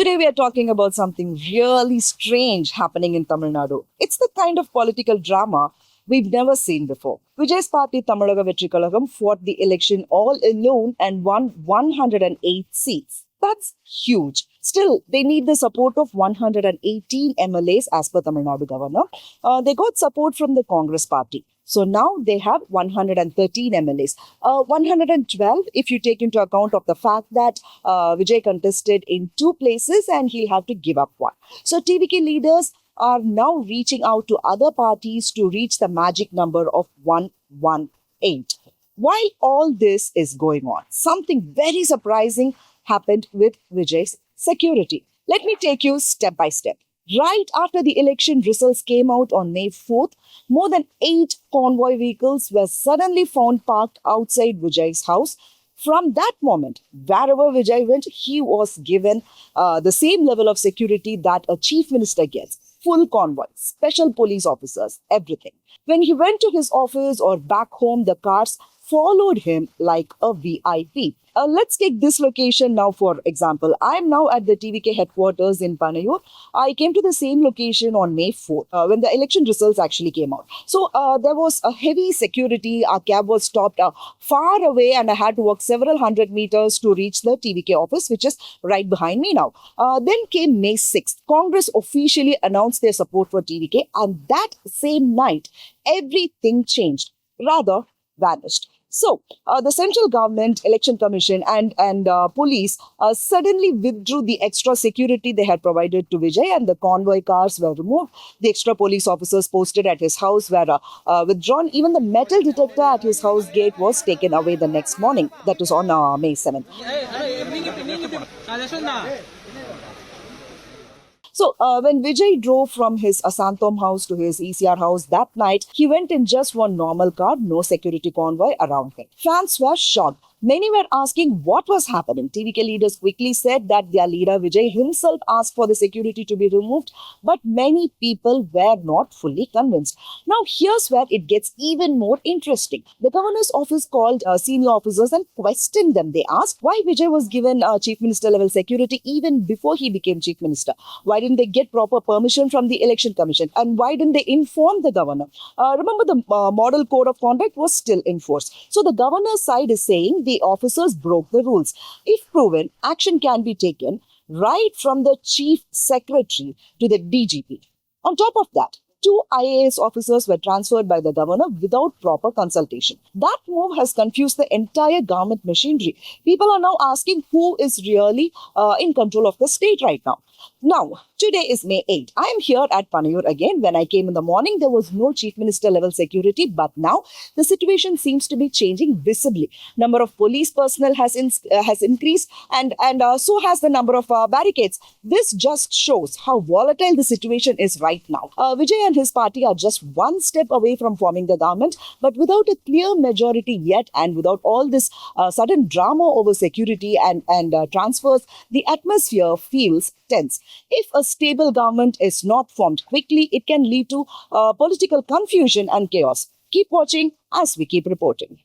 Today we are talking about something really strange happening in Tamil Nadu. It's the kind of political drama we've never seen before. Vijay's party Tamalaga Vetrikalagam fought the election all alone and won 108 seats. That's huge. Still, they need the support of 118 MLAs as per Tamil Nadu governor. They got support from the Congress party. So now they have 113 MLAs. 112 if you take into account of the fact that Vijay contested in two places and he'll have to give up one. So TVK leaders are now reaching out to other parties to reach the magic number of 118. While all this is going on, something very surprising happened with Vijay's security. Let me take you step by step. Right after the election results came out on May 4th, more than 8 convoy vehicles were suddenly found parked outside Vijay's house. From that moment, wherever Vijay went, he was given the same level of security that a chief minister gets. Full convoy, special police officers, everything. When he went to his office or back home, the cars followed him like a VIP. Let's take this location now, for example. I am now at the TVK headquarters in Panayur. I came to the same location on May 4th when the election results actually came out. So there was a heavy security. Our cab was stopped far away and I had to walk several hundred meters to reach the TVK office, which is right behind me now. Then came May 6th. Congress officially announced their support for TVK, and that same night, everything changed, rather vanished. So, the central government, election commission and police suddenly withdrew the extra security they had provided to Vijay, and the convoy cars were removed. The extra police officers posted at his house were withdrawn. Even the metal detector at his house gate was taken away the next morning. That was on May 7th. So, when Vijay drove from his Asanthom house to his ECR house that night, he went in just one normal car, no security convoy around him. Fans were shocked. Many were asking what was happening. TVK leaders quickly said that their leader Vijay himself asked for the security to be removed, but many people were not fully convinced. Now, here's where it gets even more interesting. The governor's office called senior officers and questioned them. They asked why Vijay was given chief minister level security even before he became chief minister. Why didn't they get proper permission from the election commission? And why didn't they inform the governor? Remember, the model code of conduct was still in force. So the governor's side is saying the officers broke the rules. If proven, action can be taken right from the chief secretary to the DGP. On top of that, 2 IAS officers were transferred by the governor without proper consultation. That move has confused the entire government machinery. People are now asking who is really in control of the state right now. Now, today is May 8th. I am here at Panayur again. When I came in the morning, there was no chief minister level security, but now the situation seems to be changing visibly. Number of police personnel has increased, and so has the number of barricades. This just shows how volatile the situation is right now. Vijay and his party are just one step away from forming the government, but without a clear majority yet, and without all this sudden drama over security and transfers, the atmosphere feels tense. If a stable government is not formed quickly, it can lead to political confusion and chaos. Keep watching as we keep reporting.